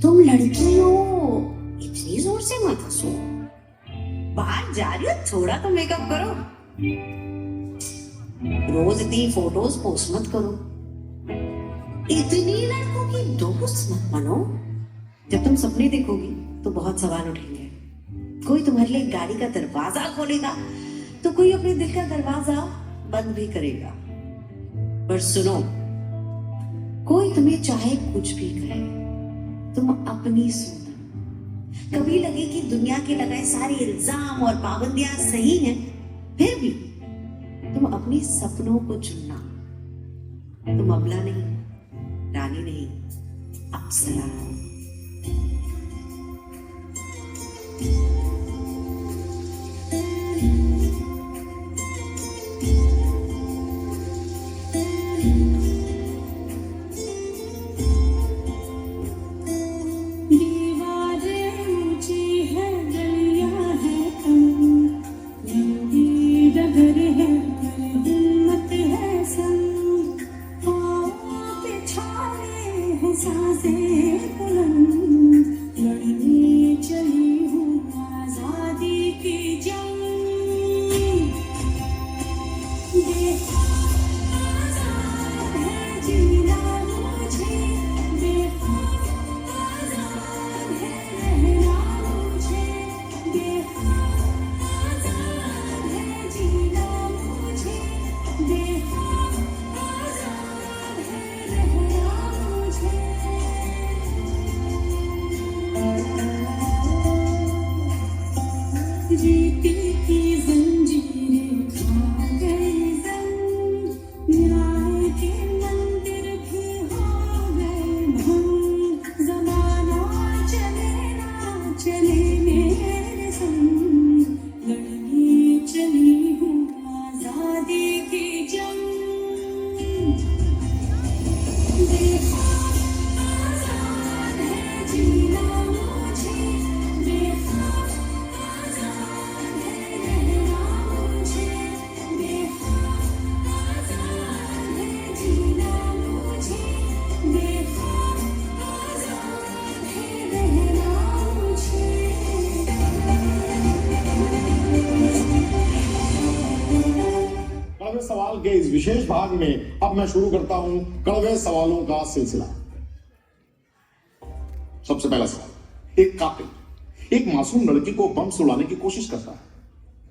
तुम लड़की हो, इतनी जोर से मत हंसो। बाहर जा रही हो, थोड़ा तो मेकअप करो। रोज इतनी फोटोज पोस्ट मत करो। इतनी लड़कों की दोस्त मत बनो। जब तुम सपने देखोगी तो बहुत सवाल उठेंगे। कोई तुम्हारे लिए गाड़ी का दरवाजा खोलेगा तो कोई अपने दिल का दरवाजा बंद भी करेगा। पर सुनो, कोई तुम्हें चाहे कुछ भी करे, तुम अपनी सुनना। कभी लगे कि दुनिया के लगाए सारे इल्जाम और पाबंदियां सही हैं, फिर भी तुम अपने सपनों को चुनना। तुम अबला नहीं, रानी नहीं, अप्सरा हो। सवाल के इस विशेष भाग में अब मैं शुरू करता हूं कड़वे सवालों का सिलसिला। सबसे पहला सवाल, एक कातिल एक मासूम लड़की को बम सुलाने की कोशिश करता है।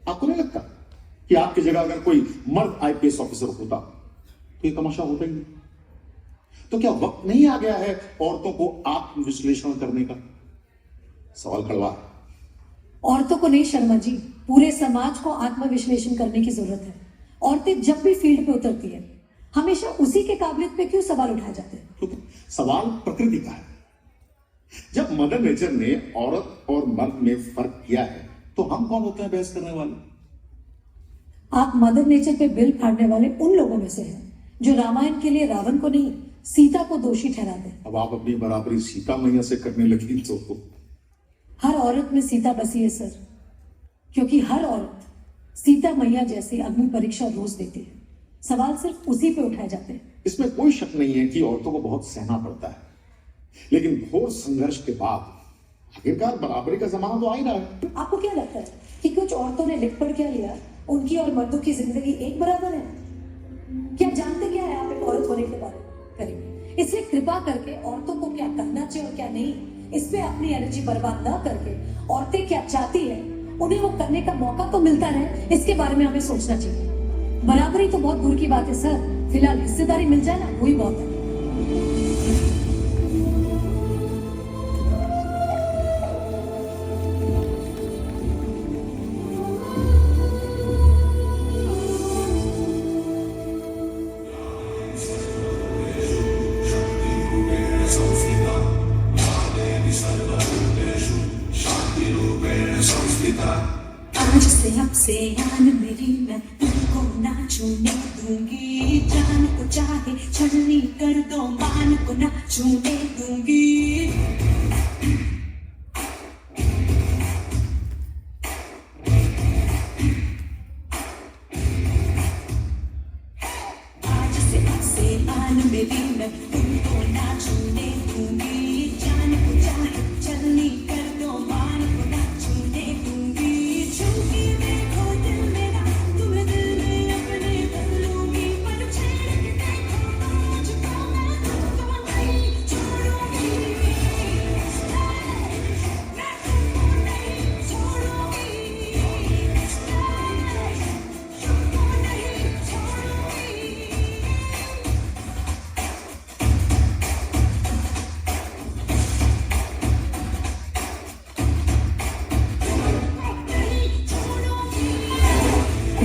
आपको नहीं लगता कि आपकी जगह अगर कोई मर्द आईपीएस ऑफिसर होता तो ये तमाशा होता ही नहीं? तो क्या वक्त नहीं आ गया है औरतों को आत्मविश्लेषण करने का? सवाल कड़वा है। औरतों को नहीं शर्मा जी, पूरे समाज को आत्मविश्लेषण करने की जरूरत है। औरतें जब भी फील्ड पे उतरती है, हमेशा उसी के काबिलियत पे क्यों सवाल उठाए जाते हैं? क्योंकि सवाल प्रकृति का है। जब मदर नेचर ने औरत और मर्द में फर्क किया है तो हम कौन होते हैं बहस करने वाले? आप मदर नेचर पे बिल फाड़ने वाले उन लोगों में से हैं जो रामायण के लिए रावण को नहीं, सीता को दोषी ठहराते हैं। अब आप अपनी बराबरी सीता मैया से करने लगी तो हर औरत में सीता बसी है सर, क्योंकि हर औरत सीता मैया जैसी अग्नि परीक्षा रोज देती है। सवाल सिर्फ उसी पे उठाए जाते हैं। इसमें कोई शक नहीं है कि औरतों को बहुत सहना पड़ता है, लेकिन घोर संघर्ष के बाद आखिरकार बराबरी का जमाना तो आ ही रहा है। आपको क्या लगता है कि कुछ औरतों ने लिख पढ़ क्या लिया, उनकी और मर्दों की जिंदगी एक बराबर है? क्या जानते क्या है आप एक औरत होने के बारे में? करिए, इसलिए कृपा करके औरतों को क्या करना चाहिए और क्या नहीं, इस पे अपनी एनर्जी बर्बाद ना करके औरतें क्या चाहती है उन्हें वो करने का मौका तो मिलता है, इसके बारे में हमें सोचना चाहिए। बराबरी तो बहुत दूर की बात है सर, फिलहाल हिस्सेदारी मिल जाए ना, वही बहुत है। आज से अब से यान मेरी, मैं तुमको ना छूने दूंगी। जान को चाहे छलनी कर दो, मान को ना छूने दूंगी।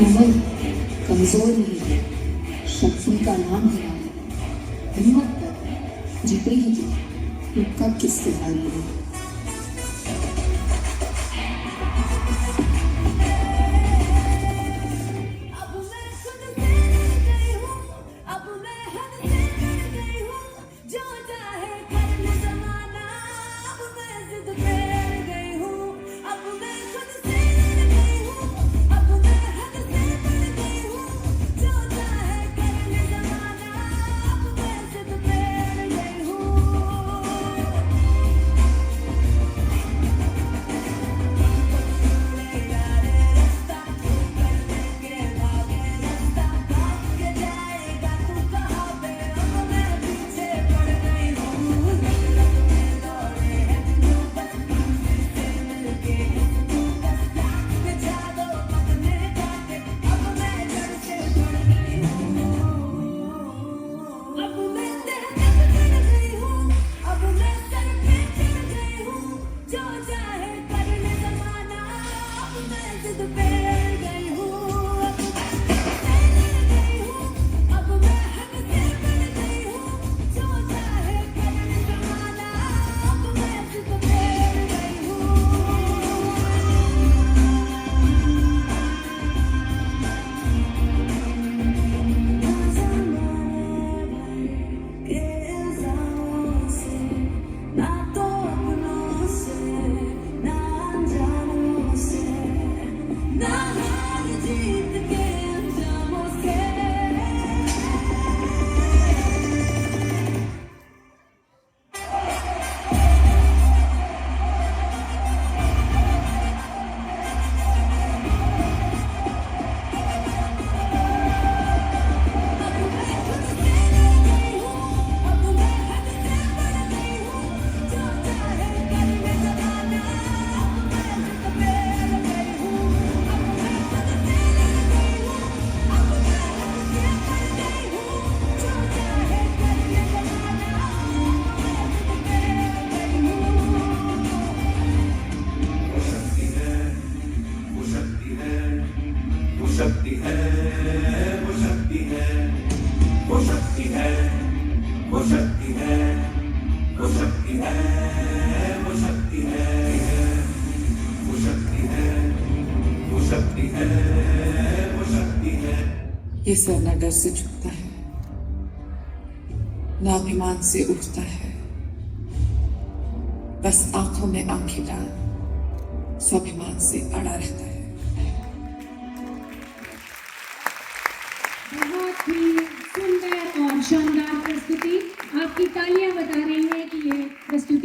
कमल कमजोर नहीं है, शक्ति का नाम है। हिम्मत कर, जीते ही तू, तू कब किसके भारी है। अब मैं खुद से डर गई हूँ, अब मैं हद से डर गई हूँ, जो चाहे कर ले ज़माना। अब मैं जिद पे अड़ गई हूँ, अब मैं खुद से डर गई हूँ, अब मैं हद से डर गई हूँ, जो चाहे कर ले ज़माना। अब मैं जिद पे अड़ गई हूँ। अब मैं तेरे तक चढ़ गई हूँ, अब मैं सर पे चढ़ गई हूँ, जो चाहे कर ले ज़माना। अब मैं जिद पे अड़ गई हूँ, अब मैं से डर गई हूँ, अब मैं हद से बढ़ गई हूँ, जो चाहे कर ले ज़माना। अब मैं जिद पे अड़ गई हूँ। के इल्ज़ामों से, ना तो अपनों से, ना अनजानों से, ना हार जीत के अंजामों से। ये सर न डर से झुकता है, न अभिमान से उठता है, बस आंखों में आंखें डाल स्वाभिमान से अड़ा रहता है। बहुत ही सुंदर और शानदार प्रस्तुति। आपकी तालियां बता रही हैं कि ये प्रस्तुति